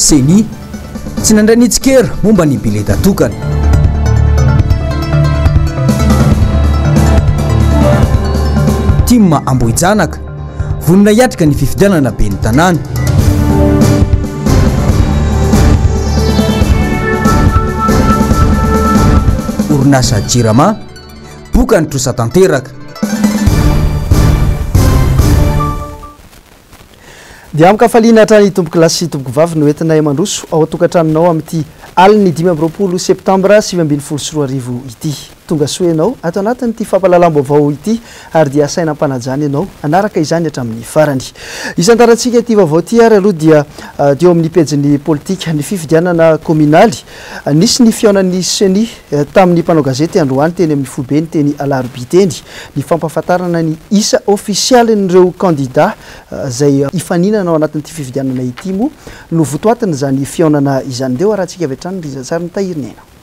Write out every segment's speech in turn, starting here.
seni tsy nandray nitsikera momba ny bileta tokana. Tima Ambohijanaka vonona hiatrika ny fifidianana be ny tanàna. Orinasa Jirama boka ny trosa tanteraka. Dia amkafaliana hatrany tomboky lasy sy tomboky vavy no entina mandroso ao tokantranonao amin'ity aliny 15 septambra 2024 ity. Tonga soenao ato anatin'ity fampalalam-baovao ity ary dia saina ampanajany ianao anaraka izany hatramin'ny farany. Isantarantsika ity vaovao ity ary aloha dia teo amin'ny pejiny politika ny fifidianana kominaly nisy ny fiaonan'ny seni tamin'ny mpanao gazety androany teny amin'ny fobeny teny alarobia teny ny fampahafantarana ny isa ofisialin'ireo kandida zay ifaninana ao anatin'ity fifidianana ity moa no votoatiny zany fiaonana izany deo arahantsika avy hatrany rizantsara ny tahirinena.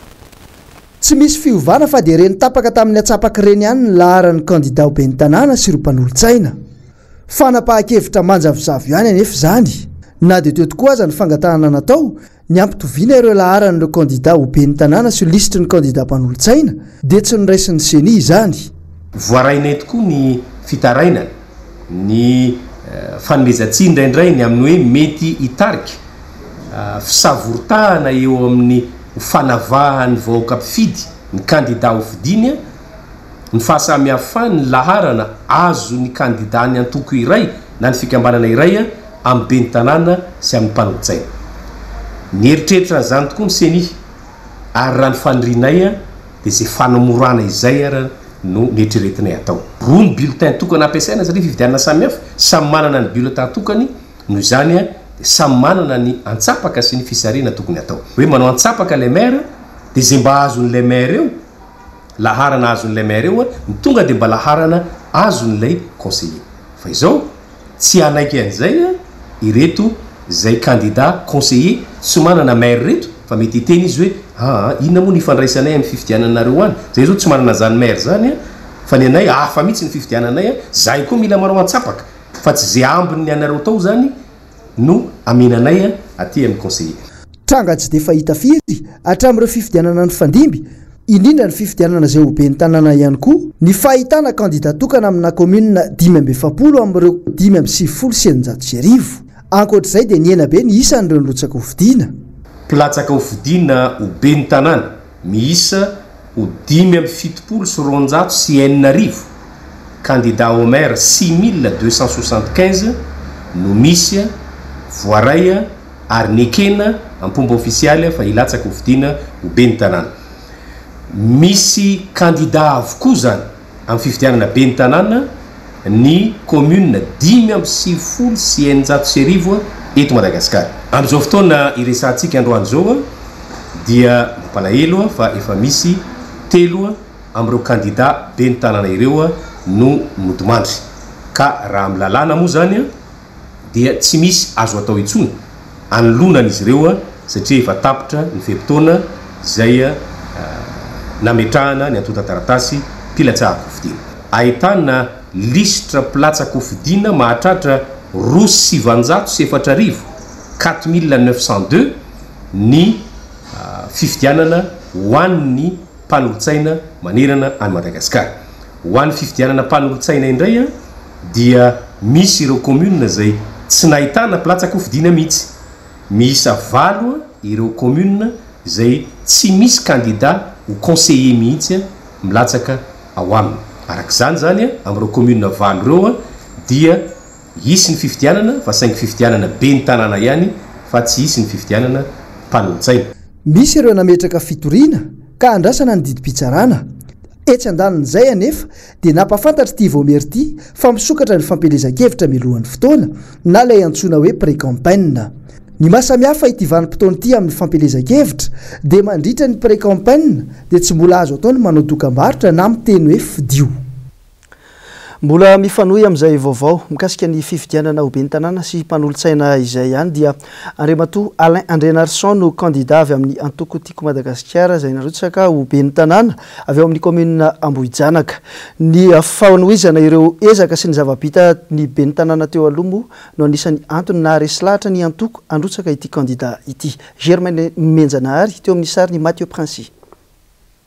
Tsy misy fiovana fa dia reny tapaka tamin'ny atsapaka reny ihany ny laharan'ny kandida ho ben'ny tanàna sy ireo mpanolontsaina. Fanapahan-kevitra manjavozavo ihany anefa izany. Na dia teo tokoa aza ny fangatahana natao ny ampitoviana ireo laharan'ireo kandida ho ben'ny tanàna sy listry ny kandida mpanolontsaina dia tsy niraisin'ny seni izany. Voarainay tokoa ny fitarainana ny fanomezantsy indraindray ny amin'ny hoe mety hitarika fisavoritahana eo amin'ny fanavahan'ny vahoaka mpifidy ny kandida ho fidiana ny fahasamihafany laharana azo ny kandida ny antoko iray na ny fikambanana iray amin'ny ben'ny tanàna sy amin'ny mpanolontsaina. Ny eritreritra zany tokoa ny seni ary raha ny fanorinay dia izay fanamorana izay ara no nieritrretinay atao. Roa ny bulletin tokana ampiasaina satria fifidianana samihafa samy manana ny bulletin tokany noho izany samy manana ny antsapaka sy ny fisarena tokony atao. Hoe manao antsapaka le maire dia izay mba azon'ilay maire eo laharana azon'ilay maire eo ny tonga dia mba laharana azon'ilay conseiller. Fa izao tsy anaiky an'izay ireto izay candidat conseiller tsy manana maire reto fa mety hiteny izy hoe inona moa ny ifandraisanay amin'ny fifidiananareo any. Zay zao tsy manana zany maire zany fa ny anay hafa mihitsy ny fifidiananay zahay koa mila manao antsapaka fa tsy zay ambiny ny anareo tao zany no amenanay aty amin'ny conseiller. Tranga tsy dia fahita firy hatramin'ireo fifidianana ny fandimby indrindra ny fifidianana izay ho ben'ny tanàna ihany koa ny fahitana kandida tokana amina komuna 570 amin'ireo 570 ankoatr'izay dia niena be ny isan'ireo nirotsaka ho fidiana. Mpilatsaka ho fidiana ho ben'ny tanàna miisa ho 570 sy 900 sy 9,000 candidat au maire 6275 no misy voaray ary nekena ampomba ofisialy fa ilatsaka ho fidiana ho ben'ny tanàna. Misy candidat avokoa zany amin'ny fifidianana ben'ny tanàna ny commune 570 sy 900 eto Madagasikara. Amin'izao fotoana iresantsika androany zao dia mampalahelo fa efa misy 3 amin'ireo candidat ben'ny tanàna ireo no modimandry. Ka raha amin'ny lalàna moa zany dia tsy misy azo atao intsony anolonana izy ireo satria efa tapitra ny fepitona izay nametrahana ny antota taratasy mpilatsaka ho fidiana. Ahitana listra mpilatsaka ho fidiana mahatratra 7,700 4902 ny fifidianana ho an'ny mpanolontsaina manerana any Madagasikara. Ho an'ny fifidianana mpanolontsaina indray dia misy ireo commune zay tsy nahitana mpilatsaka ho fidiana mihitsy. Miisa 9 ireo commune zay tsy misy candidat ho conseiller mihitsy milatsaka ao aminy. Arak'izany zany amin'ireo commune 9 ireo dia hisy ny fifidianana fa saingy fifidianana ben'ny tanàna ihany fa tsy hisy ny fifidianana mpanolontsaina. Misy ireo nametraka fitoriana ka andrasana ny didim-pitsarana. Etsy andanin'izay anefa dia nampafantatra ity voamery ity fa misokatra ny fampelezan-kevitra milohan'ny fotoana na ilay antsoina hoe pré-campagne. Ny mahasamihafa ity vanim-potoana ity amin'ny fampelezan-kevitra dia mandritra ny pré-campagne dia tsy mbola azo atao ny manao dokam-barotra na miteny hoe fidio. Mbola mifanohy amin'izay vaovao mikasika ny fifidianana ho ben'ny tanàna sy mpanolotsaina izay ihany dia Andriamatoa Alain Andrenarson no candidat avy amin'ny antoko tiako Madagasikara izay narotsaka ho ben'ny tanàna avy ao amin'ny commune Ambohijanaka. Ny fanohizana ireo ezaka sy ny zava-bita ny ben'ny tanàna teo aloha moa no anisany antony naharesy lahatra ny antoko androtsaka ity candidat ity. Germaine Menjanahary teo amin'ny sary ny Mathieu Princy.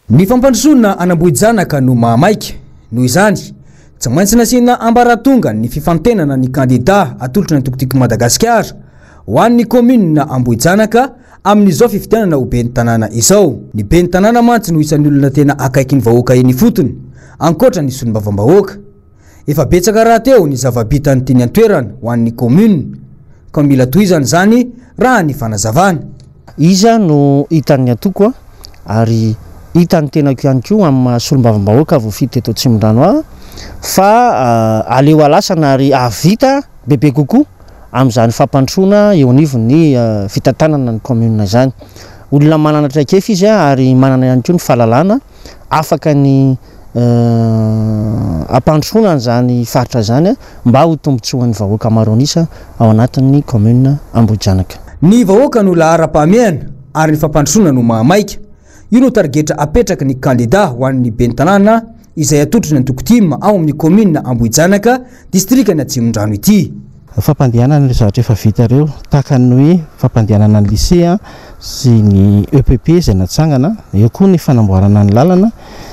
Ny fampandrosoana an'Ambohijanaka no mahamaika noho izany tsy maintsy nasiana ambaratonga ny fifantenana ny candidat atolotra ny antoko Madagasikara ho an'ny commune Ambohijanaka amin'izao fifidianana ho ben'ny tanàna izao. Ny ben'ny tanàna mantsy no isan'ny olona tena akaiky ny vahoaka eny fotony ankoatra ny solombavam-bahoaka. Efa betsaka raha teo ny zava-bitany tiany antoerana ho an'ny commune ka mila tohizany zany raha ny fanazavana. Iza no hitan'ny antoko ary hitan'ny tenako ihany koa amin'ny solombavam-bahoaka voafity teto Tsimondrano fa aleo alasana ary avita bebe kokoa amin'izany fampandrosoana eo anivon'ny fitantanana ny commune zany. Olona manana traikefa izy ary manana ihany koa ny fahalalana afaka ny ampandrosoana zany faritra zany mba ho tombotsoan'ny vahoaka maro anisa ao anatin'ny commune Ambohijanaka. Ny vahoaka no lahara-pahamehana ary ny fampandrosoana no mahamaika. Io no targetra apetraka ny candidat ho an'ny ben'ny tanàna izay atolotry ny antoko ao amin'ny commune Ambohijanaka distrikany Tsimondrano ity. Fampandehanana zavatra efa vita reo tahaka ny hoe fampandehanana ny lycée sy ny EPP izay natsangana, eo koa ny fanamboarana ny lalana,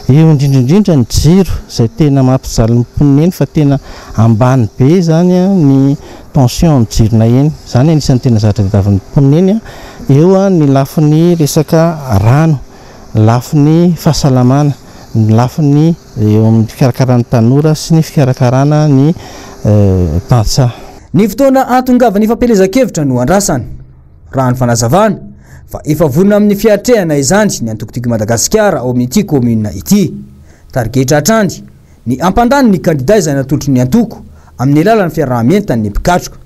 eo indrindrandrindra ny jiro izay tena mampijaly ny mponina fa tena ambany be zany ny tension ny jirona eny, zany anisan'ny tena zavatra tadiavin'ny mponina. Eo ny lafiny resaka rano, lafiny fahasalamana, ny lafiny eo amin'ny fikarakarana tanora sy ny fikarakarana ny tantsaha. Ny fotoana antongavany fampelezan-kevitra no andrasana raha ny fanazavana fa efa vonona amin'ny fiatrehana izany ny antoko Madagasikara ao amin'ity commune ity. Targetra hatrany ny ampandany ny candidat izay natolotry ny antoko amin'ny alalan'ny fiaraha-mientana ny mpikatroka.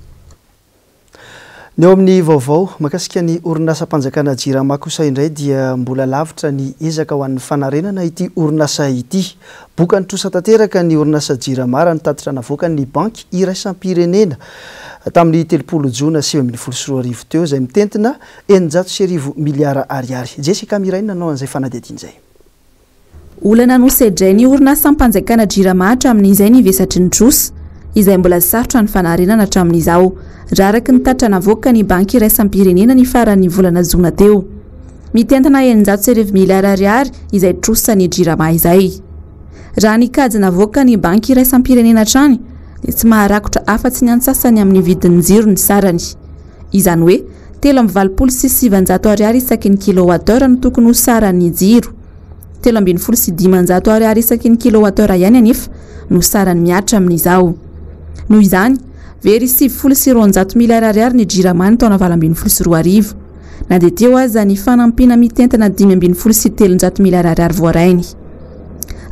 Ny eo amin'ny vaovao makasika ny orinasa mpanjakana Jirama kosa indray dia mbola lavitra ny ezaka ho an'ny fanarenana ity orinasa ity. Boka nitrosa tanteraka ny orinasa Jirama raha nitatitra navoaka ny banky iraisam-pirenena tamin'ny 30 Jona 2024 teo izay mitentina 900 miliara ariary. Jessica Miraina nanao an'izay fanadihadiana izay. Olana nosedray ny orinasa mpanjakana Jirama hatramin'izay nivesatry ny trosa izay mbola sarotra ny fanarenana hatramin'izao. Raraka ny tatra navoaka ny banky iraisam-pirenena ny faran'ny volana Jona teo. Mitentana 900 miliara ariary izay trosan'ny Jirama izay. Raha ny kajy navoaka ny banky iraisam-pirenena hatrany dia tsy maharakotra afa-tsy ny antsasany amin'ny vidin'ny jiro ny sarany. Izany hoe 3,700 ariary isaky ny kilowattheure no tokony ho saran'ny jiro. 3,500 ariary isaky ny kilowattheure ihany anefa no sarany miatra amin'izao. Noho izany very 700 miliara ariary ny Jirama ny taona 2024. Na dia teo aza ny fanampiana mitentana 5,700 miliara ariary voarainy.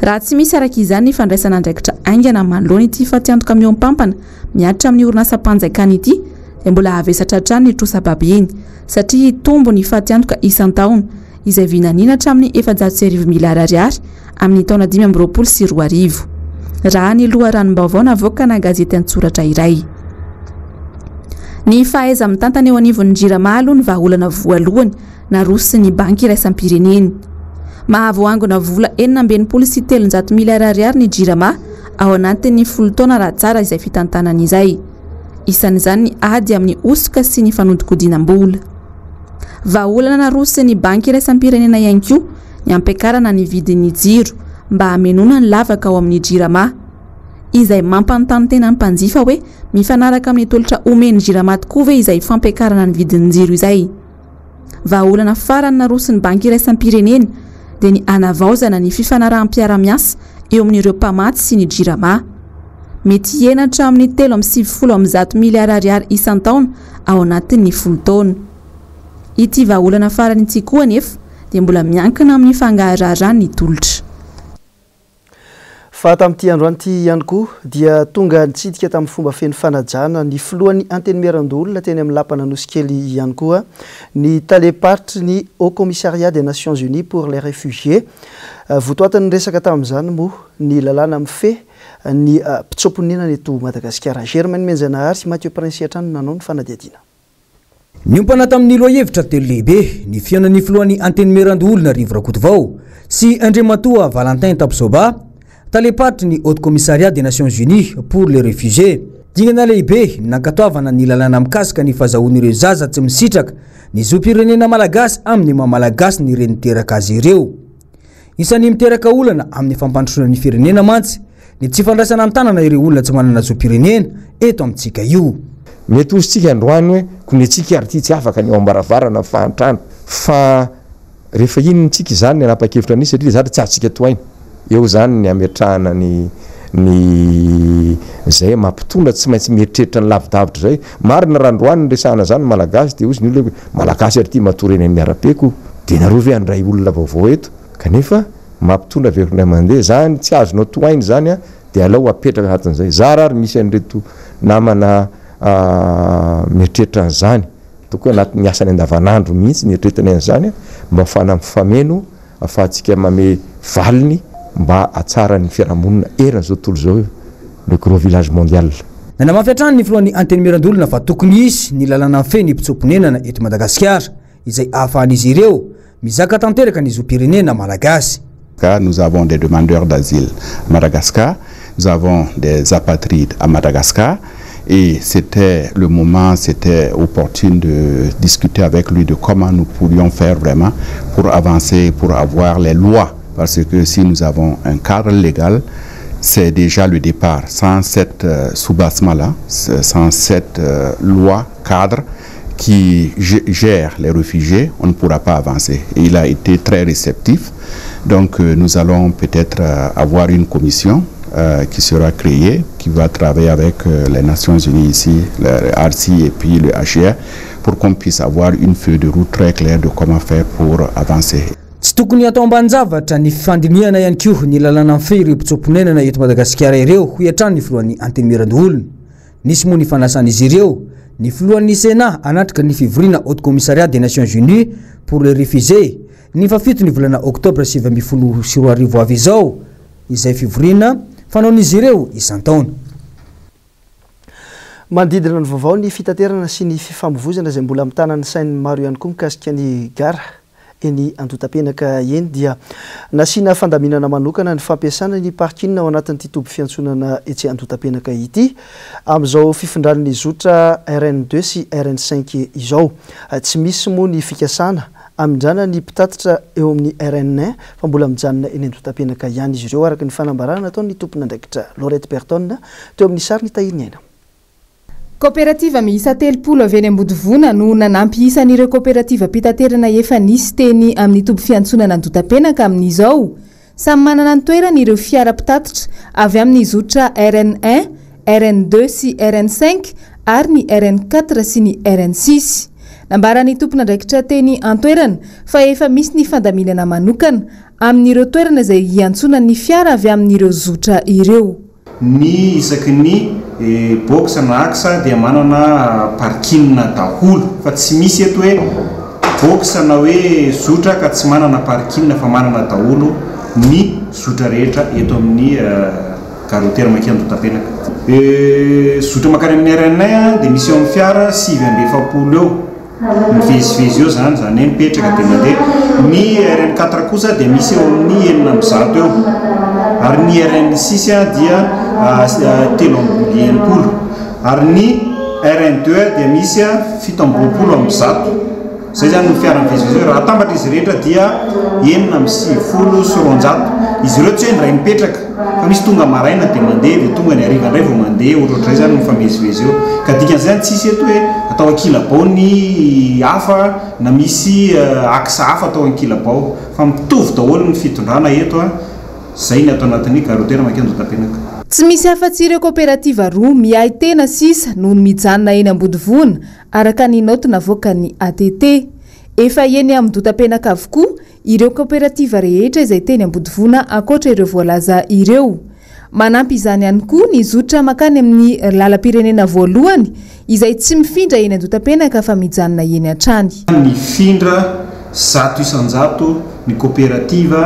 Raha tsy misy araka izany ny fandraisana andraikitra aingana manoloana ity fatiantoka miompampana miatra amin'ny orinasa mpanjakana ity dia mbola avesatra hatrany ny trosa-baby iny satria tombo ny fatiantoka isan-taona izay vinaniana hatramin'ny 400 miliara ariary amin'ny taona 2024. Raha ny loharanom-baovao navoaka na gazety an-tsoratra iray. Ny fahaiza mitantana eo anivon'ny Jirama aloha ny vahaolana voalohany naroso ny banky iraisam-pirenena. Mahavoangona vola 9,700 miliara ariary ny Jirama ao anatin'ny 10 taona raha tsara izay fitantanana izay. Isan'izany ny ady amin'ny osoka sy ny fanodinkodinam-bola. Vahaolana naroso ny banky iraisam-pirenena ihany koa ny ampiakarana ny vidin'ny jiro mba hamenona ny lavaka ao amin'ny Jirama izay mampanontany tena ny mpanjifa hoe mifanaraka amin'ny tolotra omeny Jirama tokoa ve izay fampiakarana ny vidin'ny jiro izay. Vahaolana farany naroso ny banky iraisam-pirenena dia ny anavaozana ny fifanarahanm-piara-miasa eo amin'ireo mpamaty sy ny Jirama. Mety henatra amin'ny 370 miliara ariary isan-taona ao anatin'ny 10 taona. Ity vahaolana farany ity koa anefa dia mbola miankina amin'ny fangaharahana ny tolotra. fa tamin'ity androany ity ihany koa dia tonga nitsidika tamin'ny fomba feny fanajana ny filohan'ny antenimierandolona teny amin'ny lapana nosikely ihany koa ny talepartre ny Haut Commissariat des Nations Unies pour les réfugiés votoatany resaka tamin'izany moa ny lalàna mife ny mpitsoponena ny eto Madagasikara. Germaine Menjanahary, Mathieu Prince Atrano nanao ny fanadihadiana. Niompana tamin'ny loahevitra telo lehibe ny fiainan'ny filohan'ny antenimierandolona Rivo Rakotovao sy Andriamatoa Valentin Tapsoba talepatry ny Haut Commissariat des Nations Unies pour les réfugiés. Dingana lehibe nankatoavana ny lalàna mikasika ny fahazahoan'ireo zaza tsy misitraka ny zom-pirenena malagasy amin'ny maha-malagasy ny reny teraka azy ireo. Isan'ny miteraka olana amin'ny fampandrosoana ny firenena mantsy ny tsy fandraisana an-tanana ireo olona tsy manana zom-pirenena eto amintsika io. Mety ozy androany hoe konetsika ary tsy afaka ny ao ambaravarana fahantrano fa rehefa iny tsika izany ny anapa-kevitra nisy satria zatra tsy azontsika toaina eo zany ny ametrahana ny zay mampitondra tsy maintsy mieritreritra ny lavidavitra zay marina randroany resahana zany malagasy de ozy ny olona malagasy ary ty matoreny ny miarapeko de nareo ve andray olona vaovao eto kanefa mampitondra verina mandeha zany tsy azonao toainy zany a de alao apetraka hatin'izay zara ary misy an'ireto namana mieritreritra an'izany toko anaty ny asany andavanandro mihitsy nieritreritra an'izany mba afana mifameno afahantsika mame valiny mba atsara ny fiarahamonina erana zao tontolo zao le gros village mondial. Nanamafy hatrany ny filohan'ny antenimierandolona fa tokony isy ny lalàna feny mpitsoponenana eto Madagasikara izay ahafahan'izy ireo mizaka tanteraka ny zom-pirenena malagasy. Nous avons des demandeurs d'asile à Madagascar, nous avons des apatrides à Madagascar et c'était le moment, c'était opportun de discuter avec lui de comment nous pourrions faire vraiment pour avancer, pour avoir les lois. Parce que si nous avons un cadre légal, c'est déjà le départ. Sans cette soubassement-là, sans cette loi cadre qui gère les réfugiés, on ne pourra pas avancer. Et il a été très réceptif. Donc nous allons peut-être avoir une commission qui sera créée, qui va travailler avec les Nations Unies ici, le RC et puis le HCR, pour qu'on puisse avoir une feuille de route très claire de comment faire pour avancer. Tsy tokony atao ambanin-javatra ny fifandiniana ihany koa ny lalàna mifehy ireo mpitsoponenana eto Madagasikara ireo ho hiatrany ny filohan'ny antenimierandolona. Nisy moa ny fanasan'izy ireo ny filohan'ny Sénat anatrika ny fivoriana Haut Commissariat des Nations Unies pour les réfugiés ny fafito ny volana Oktobra 2024 avy izao izay fivoriana fanaon'izy ireo isan-taona. Mandidina ny vaovao ny fitaterana sy ny fifamoivoizana izay mbola mitana ny sainy maro ihany koa mikasika ny gara eny Antotapenaka eny dia nasina fandaminana manokana ny fampiasana ny parking ao anatin'ity toby fiantsonana etsy Antotapenaka ity amin'izao fifindran'ny zotra RN2 sy RN5 izao. Tsy misy moa ny fikasana amindrana ny mpitatitra eo amin'ny RN1 fa mbola mijanona eny Antotapenaka ihany izy ireo araka ny fanambarana ataon'ny tompona andraikitra Laurette Berton teo amin'ny sary ny tahiriny aina. Coopérative miisa 3 avy eny Ambodivona no nanampy isan'ireo coopérative pitaterana efa nisy teny amin'ny toby fiantsonana Antotapenaka amin'izao. Samy manana ny toerana ireo fiara pitatitra avy amin'ny zotra RN1, RN2 sy RN5 ary ny RN4 sy ny RN6. Nambarany tompona andraikitra teny antoerana fa efa misy ny fandaminana manokana amin'ireo toerana izay iantsonan'ny fiara avy amin'ireo zotra ireo. Ny isaky ny box na axa dia manana parking daholo fa tsy misy eto hoe box na hoe zotra ka tsy manana parking fa manana daholo ny zotra rehetra eto amin'ny carreteura Mankeny Antotapenaka. Zotra makany amin'ny RN1 dia misy eo amin'ny fiara 740 eo mivezivezy eo zany mipetraka dia mandeha. Ny RN4 kosa dia misy eo amin'ny 900 eo ary ny RN6 dia 380 ary ny RN2 dia misy 720 amin'ny 100. Zay zany ny fiara mivezivezy eo raha atambatra izy rehetra dia 990 sy 400. Izy ireo tsy hoe ndray mipetraka fa misy tonga maraina dia mandeha dia tonga ny hariva indray vao mandeha ohatrohatray zany mifamezivezy eo ka dikan'izany tsisy eto hoe atao ankilabao ny hafa na misy aksa hafa atao ankilabao fa mitovy daholo ny fitondrana eto zay ny atao anatin'ny carreteura Mankeny Antotapenaka. Tsy misy afa-tsy ireo coopérative roa miahy tena sisa noho ny mijanona eny Ambodivona araka ny note navoaka ny ATT. Efa eny amin'ny Antotapenaka avokoa ireo coopérative rehetra izay teny Ambodivona ankoatra ireo voalaza ireo. Manampy izany ihany koa ny zotra makany amin'ny lalam-pirenena voalohany izay tsy mifindra eny Andotapenaka fa mijanona eny hatrany. Mifindra 100% ny kooperativa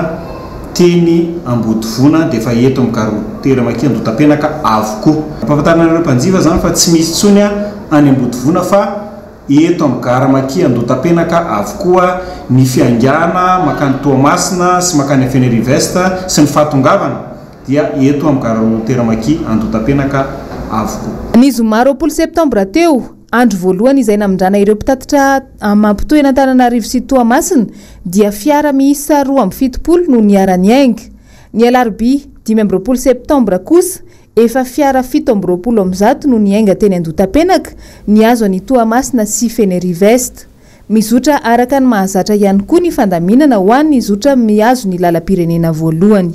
teny Ambodivona dia efa eto amin'ny Karoteramakỳ Andotapenaka avokoa. Ampahafantarinareo mpanjifa zany fa tsy misy tsony any Ambodivona fa eto amin'ny Karamakỳ Andotapenaka avokoa ny fiangana makany Toamasina sy makany Afeneriveста sy ny fatongavana dia eto amin'ny Karoteramakỳ Andotapenaka avokoa. Ny zoma 20 septambra teo andro voalohany izay namindrana ireo mpitatitra mampitoena Antananarivo sy Toamasina dia fiara miisa 270 no niarany hainga. Ny alarobia 15 septambra kosa efa fiara 720 no niainga teny Andotapenaka niazo any Toamasina sy Feneriveста. Mizotra araka ny mahazatra ihany koa ny fandaminana ho an'ny zotra miazo ny lalam-pirenena voalohany.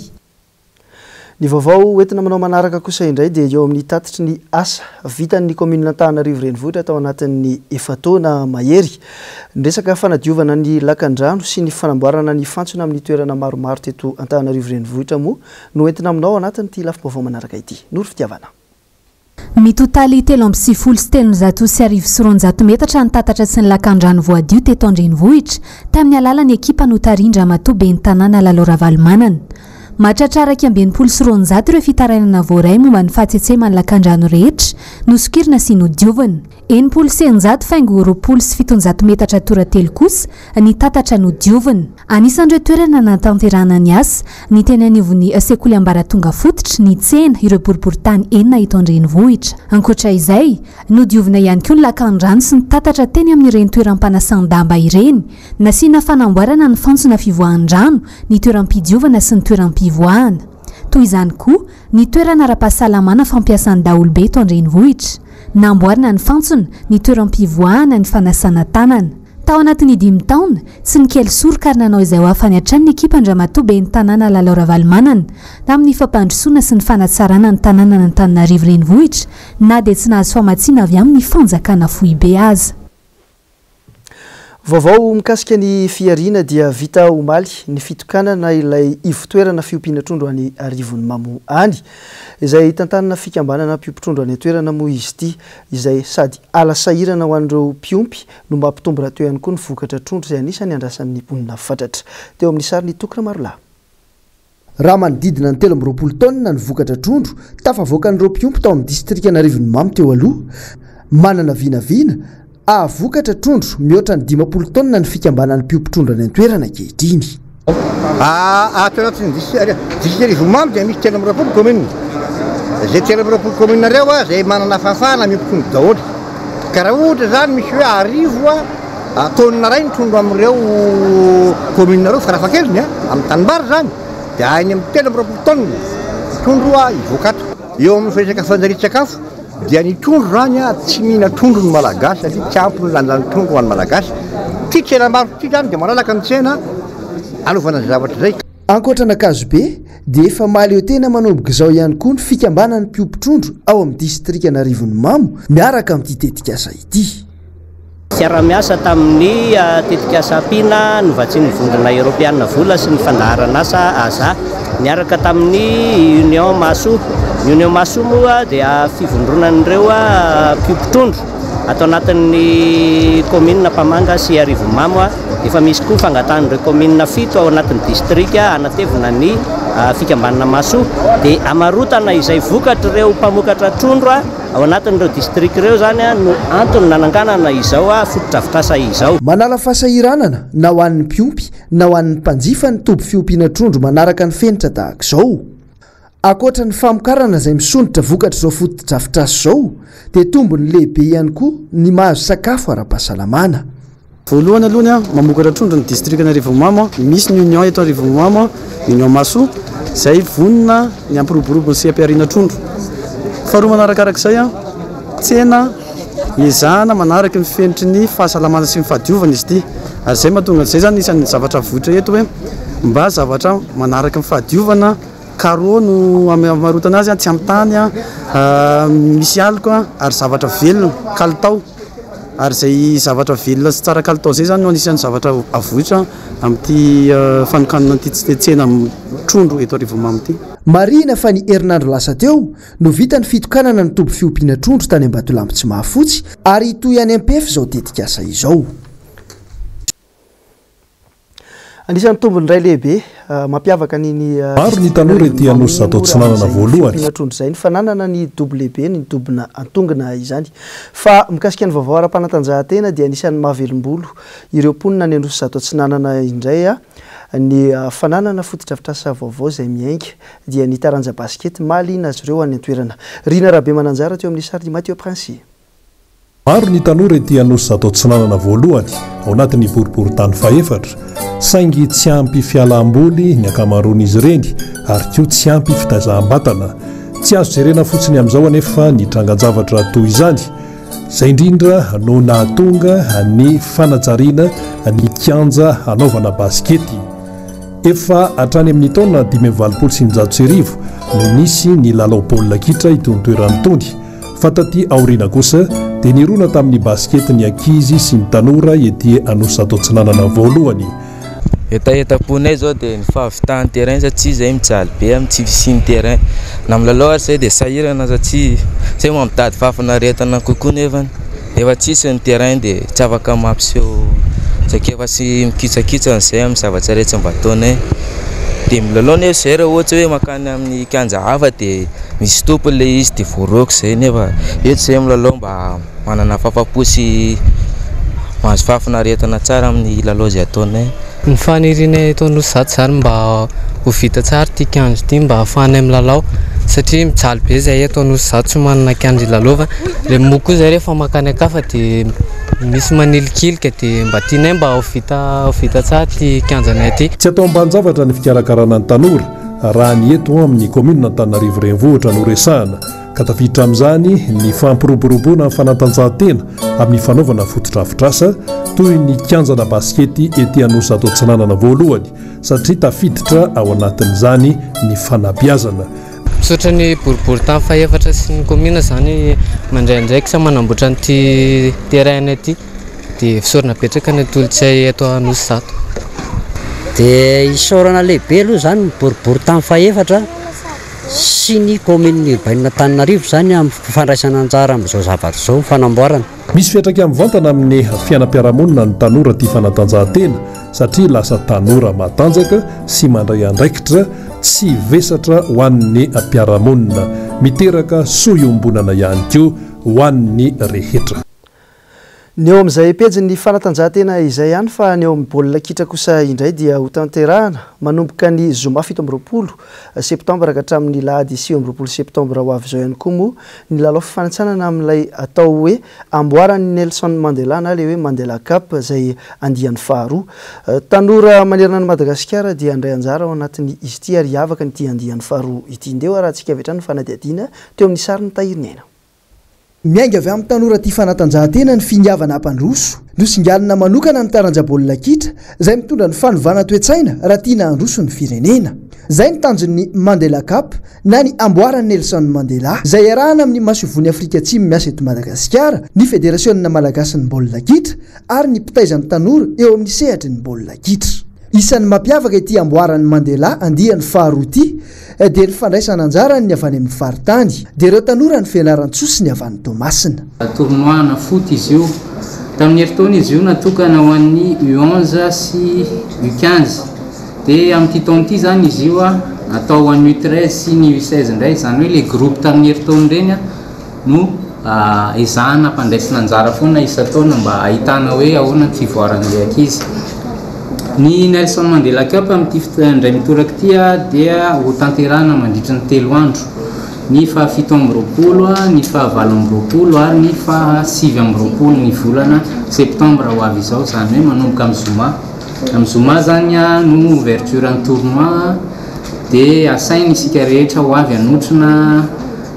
Ny vaovao entina manao manaraka kosa indray dia eo amin'ny tatitry ny asa vitan'ny commune Antananarivo renivohitra tao anatin'ny efataona mahery. Ny resaka fanadiovana ny lakandrano sy ny fanamboarana ny fantsona amin'ny toerana maromaro teto Antananarivo renivohitra moa no entina aminao anatin'ity lafim-baovao manaraka ity. Noro fitiavana. Mitotaly 370 metatra ny tatatra sy ny lakandrano voadio teto an-drenivohitra tamin'ny alalan'ny ekipa notarindra Matobe ny tanàna Lalora-Valmanana. Mahatratraraka 24 ireo fitarainana voaray momba ny fahatsetsema ny lakandrano rehetra nosokirina sy nodiovana. 900 faingo 27 metatra toratelo kosa ny tatatra nodiovana. Anisan'ireo toerana natanterahana ny asa ny teny anivon'ny sekoly ambaratonga fototra ny tsena ireo boriboritany enina eto an-drenivohitra. Ankoatra izay nodiovana ihany koa ny lakandrano sy ny tatatra teny amin'ireny toeram-panasan-damba ireny nasiana fanamboarana ny fantsona fivoahan-drano ny toeram-pidiovana sy ny toeram-pivoahana. Toy izany koa ny toerana ara-pahasalamana fampiasan'ny daolobe eto an-drenivohitra. Namboarina ny fantsona ny toeram-pivoahana ny fanasana tanana. Tao anatin'ny 5 taona tsy ny kely soroka ary nanao izay ho afany hatrany ny ekipa Andramatobe ny tanàna Lalora-Valmanana tamin'ny fampandrosoana sy ny fanatsarana ny tanàna Antananarivo renivohitra na dia tsy nahazo famatsiana avy amin'ny fanjakana Foibe aza. Vaovao mikasika ny fiarina dia vita omaly ny fitokanana ilay ivotoerana fiompiana trondro any Arivon'ny Mamo any izay tantanana fikambanana mpiompitondro any toerana moa izy ity izay sady alasahirana ho an'ireo mpiompy no mampitombo raha teo ihany koa ny vokatra trondro izay anisany andrasan'ny mponina fatratra. Teo amin'ny sary ny Tokona Marola. Raha manodidina ny 320 taonina ny vokatra trondro tafavoakan'ireo mpiompy tao amin'ny distrika Arivon'ny Mamo teo aloha. Manana vinavina vokatra trondro mihoatra ny 50 taonina ny fikambanan'ny mpiompitondro any an-toerana ankehitriny. Ato anatin'ny distrika Arivon'ny Mamo dia misy 320 commune. Izay 320 commune ireo izay manana fahafahana miompitondro daholo. Ka raha ohatra zany misy hoe arivo taonina iray ny trondro amin'ireo commune ireo farafahakeliny amin'ny tanimbary zany dia any amin'ny 320 taonina trondro ivoaka ato. Eo amin'ny resaka fanjarian-tsakafo dia ny trondro zany tsy mihina trondro ny malagasy satria tsy ampy ny lanjan'ny trondro ho an'ny malagasy. Ty tsena maro ty zany dia malalaka ny tsena anaovana zavatra zay. Ankoatran'Akazo be dia efa mahaleo tena manomboka izao ihany koa ny fikambanan'ny mpiompitondro ao amin'ny distrika Arivon'ny Mamo miaraka amin'ity tetikasa ity. Fiara-miasa tamin'ny tetikasa ampiana novatsian'ny vondrona Eoropeana vola sy ny fandaharana asa aza niaraka tamin'ny Union Maso. Union Maso moa dia fivondronan'ireo mpiompitondro atao anatin'ny commune Mpamanga sy Arivon'ny Mamo efa misy koa fangatan'ireo commune 7 ao anatin'ny distrika anatevina ny fikambanana Maso dia amarotana izay vokatra ireo mpamokatra trondro ao anatin'ireo distrika ireo zany no antony nananganana izao fototra-avitrasa izao. Manala fahasahiranana na ho an'ny mpiompy na ho an'ny mpanjifa ny toby fiompiana trondro manaraka ny fenitra tahaka izao. Akoatra ny famokarana izay misonitra vokatra izao fototra-avitrasa izao dia tombony lehibe ihany koa ny mahazo sakafo ara-pahasalamana. Voalohany aloha mamokatra trondro ny distrika Arivon'ny Mamo misy ny Union eto Arivon'ny Mamo, Union Maso izay vonona ny ampiroborobo sy ampiarina trondro. Faharoa manarakarak'izay tsena ezahana manaraka ny fenitry ny fahasalamana sy ny fahadiovana izy ity ary izay mahatonga izay zany isan'ny zavatra vohitra eto hoe mba zavatra manaraka ny fahadiovana carreau no amarotana azy tsy amin'ny tany misy alika ary zavatra velona kalitao ary izay zavatra velona sy tsara kalitao zay zany no anisan'ny zavatra avohitra amin'ity fanokanana ity tsena trondro eto Arivon'ny Mamo ity. marina fa ny herinandro lasa teo no vita ny fitokanana ny tombo fiompiana trondro tany Ambatolampy tsy mahafotsy ary toy any MPF zao tetikasa izao. Anisan'ny tombony iray lehibe mampiavaka niny maro ny tanora ety Anosy zato tsinanana voalohany trondro zay ny fananana ny doble B ny dobona antongona izany fa mikasika ny vaovao ara-panatanjahantena dia anisan'ny mahavelombolo ireo mponina ny Anosy zato tsinanana indray ny fananana fotodrafitrasa vaovao zay miainga dia ny taranja basket mahaliana azy ireo any an-toerana. Rina Rabe Mananjara teo amin'ny sary Mathieu Prince. Maro ny tanora ety Anosy zato tsinanana voalohany ao anatin'ny boriboritany faefatra saingy tsy ampy fialam-boly ny akamaroan'izy ireny ary koa tsy ampy fitazaham-batana tsy azo jerena fotsiny amin'izao anefa ny trangan-javatra toy izany izay indrindra no nahatonga ny fanajariana ny kianja hanaovana baskety. Efa hatrany amin'ny taona 2026 no nisy ny lalao baolina kitra itony toerany itony fa taty aoriana kosa dia nirona tamin'ny baskety ny ankizy sy ny tanora ety Anosy zato tsinanana voalohany. Etaponay zao dia ny fahavitany terrain satria zay mijaly be amin'ny tsy fisiany terrain na milalao ary zay dia sahirana satria zay mamitady fafinaretana kokoa nefa efa tsisy ny terrain dia tsy afaka mampiseho sakefa sy mikitsakitsana zay amin'ny zavatra rehetra mba ataonay dia milalao nefa zay raha ohatra hoe makany amin'ny kianja hafa dia misy tompony le izy dia voaroko zay nefa eto zay milalao mba manana fahafa-po sy mahazo fafinaretana tsara amin'ny lalao zay ataonay. Ny fanirianay eto Anosy zato zany mba ho vita tsara ty kianja ty mba ahafahanay milalao satria mijaly be zay eto Anosy zato tsy manana kianja ilalaova le mokoa zay rehefa makany akafa dia misy manilikilika dia mba tianay mba ho vita tsara ty kianjanay ty. Tsy atao ambanin-javatra ny fikarakarana ny tanora raha ny eto amin'ny komuna Antananarivo renivohitra no resahana ka tafiditra amin'izany ny fampiroboroboana amin'ny fanatanjahantena amin'ny fanaovana fotodrafitrasa toy ny kianjana baskety ety Anosy zato tsinanana voalohany satria tafiditra ao anatin'izany ny fanabeazana. Misaotra ny boriboritany faefatra sy ny komuna zany mandraindraiky sa manamboatra nyty terrain ity dia fisaorana betraka ny tolotsay eto Anosy zato. Dia isaorana lehibe aloha zany ny boriboritany faefatra sy ny komuna urbaine Antananarivo zany amin'ny fandraisana anjara amin'izao zavatra izao fanamboarana. Misy fiatraika mivantana amin'ny fiainam-piarahamonina ny tanora ty fanatanjahantena satria lasa tanora matanjaka sy mandray andraikitra tsy vesatra ho an'ny mpiarahamonina miteraka soiombonana ihany koa ho an'ny rehetra. Ny eo amin'izay pejy ny fanatanjahantena izay ihany fa ny eo amin'ny baolina kitra kosa indray dia ho tanterahana manomboka ny zoma 17 septambra ka hatramin'ny lahady 9 septambra ho avy izao ihany koa moa ny lalao fifanatsanana amin'ilay atao hoe amboaran'ny Nelson Mandela na le hoe Mandela Cup izay andiany faharoa. Tanora manerana ny Madagasikara dia andray anjara ao anatin'ny izy ity ary havaka nyty andiany faharoa ity indeo raha tsika avy hatrany fanadihadiana teo amin'ny sary ny tahirinaina. Miainga avy amin'ny tanora ty fanatanjahantena ny finiavana ampandroso no singalina manokana ny taranja baolina kitra izay mitondra ny fanovana toe-tsaina raha tiana handroso ny firenena. Izay ny tanjon'ny Mandela Cup na ny amboaran'ny Nelson Mandela izay arahana amin'ny masovony Afrika Atsimo miasa eto Madagasikara ny federasiona malagasy ny baolina kitra ary ny mpitaizan'ny tanora eo amin'ny sehatry ny baolina kitra. Isan'ny mampiavaka ity amboaran'ny Mandela andiany faharoa ity dia ny fandraisana anjarany ny avy any amin'ny faritany dia ireo tanora ny fianaran-tsoa ny avy any Tomasina. Tournoi na foot izy io tamin'ny herintaona izy io natokana ho an'ny U11 sy U15 dia amin'ity taona ity zany izy io atao ho an'ny U13 sy ny U16 indray zany hoe le groupe tamin'ny herintaona ireny no ezahana ampandraisana anjara foana isa-taona mba ahitana hoe ahoana ny fivoaran'ilay ankizy. Ny Nelson Mandela Cup amin'ity indray mitoraka ity dia ho tanterahana mandritra ny 3 andro ny faha 17 ny faha 20 ary ny faha 9 ny volana septambra ho avy izao zany hoe manomboka amin'ny zoma zany no ouverture ny tournoi dia asainy isika rehetra ho avy anotrina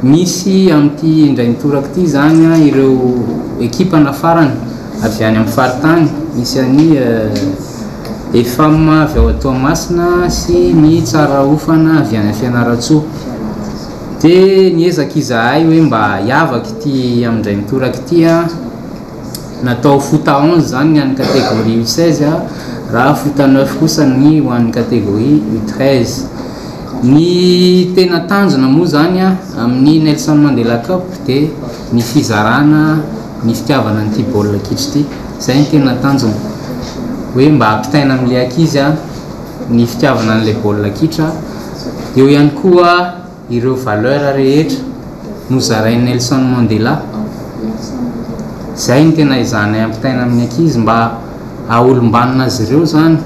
misy amin'ity indray mitoraka ity zany ireo ekipa nafarany avy any amin'ny faritany misy any EFAM avy ao Toamasina sy ny tsara ofana avy any Fianaratsoa dia niezaka izahay hoe mba hiavaka ity amin'indray mitoraka ity natao foot 11 zany ny an'ny catégorie U16 raha foot 9 kosa ny ho an'ny catégorie U13 ny tena tanjona moa zany a amin'ny Nelson Mandela Cup dia ny fizarana ny fitiavana nyity baolina kitra ity, zay ny tena tanjona hoe mba hampitaina amin'ilay ankizy a ny fitiavana an'ilay baolina kitra. Eo ihany koa ireo valeur rehetra nozarain'i Nelson Mandela, zay ny tena izany hampitaina amin'ny ankizy mba aolombanina azy ireo zany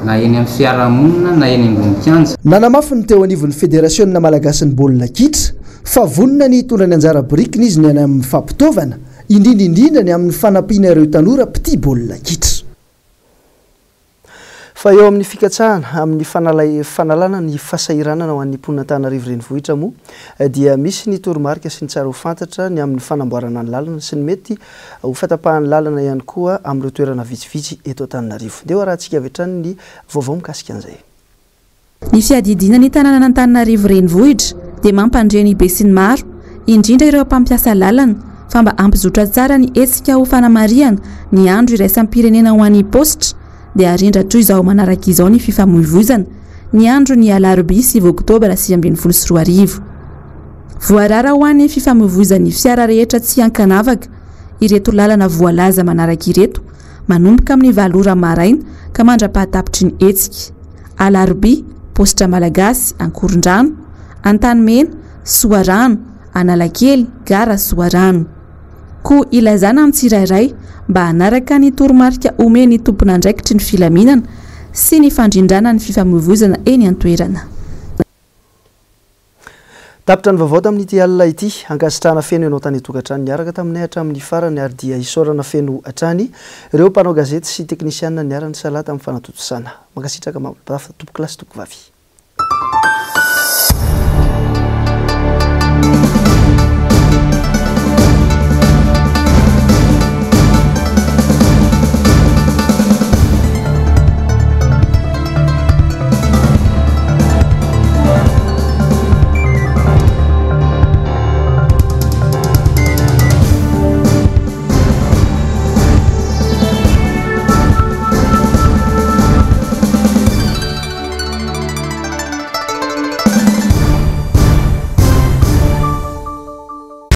na eny amin'ny fiarahamonina na eny ambony kianja. Nanamafy ny teo anivon'ny fédération malagasy ny baolina kitra fa vonona ny hitondra ny anjara birikiny izy ny any amin'ny fampitaovana indrindrindrindra ny amin'ny fanampiana ireo tanora mpity baolina kitra. Fa eo amin'ny fikatsahana amin'ny fanalana ny fasahiranana ho an'ny mponin'Antananarivo renivohitra moa dia misy ny toromarika sy ny tsara ho fantatra ny amin'ny fanamboarana ny lalana sy ny mety ho fatapahan'ny lalana ihany koa amin'ireo toerana vitsivitsy eto Antananarivo. Dia rahantsika avy hatrany ny vaovao mikasika an'izay. Ny fiadidina ny tanàna Antananarivo renivohitra dia mampandreny be sy ny maro, indrindra ireo mpampiasa lalana fa mba hampizotra tsara ny hetsika ho fanamariana ny andro iraisam-pirenena ho an'ny positra dia arindratro izao manaraka izao ny fifamoivoizana ny andro ny alarobia 9 oktobra 2024. Voarara ho an'ny fifamoivoizan'ny fiara rehetra tsy ankanavaka ireto lalana voalaza manaraka ireto manomboka amin'ny 7 maraina ka mandra-pahatapitry ny hetsika. Alarobia, positra malagasy, Ankorondrano, Antanimena, Soarano, Analakely, Gara Soarano. Ko ilazana amin'ny tsirairay mba hanaraka ny toromarika omeny tompona andraikitry ny filaminana sy ny fandrindrana ny fifamoivoizana eny an-toerana. Tapitra ny vaovao tamin'ity alina ity, ankasitrahana feno ianao tany tokantrano niaraka taminay hatramin'ny farany ary dia isorana feno hatrany ireo mpanao gazety sy teknisianina niarany salata amin'ny fanatotosana. Mankasitraka tompo klasy tompo vavy.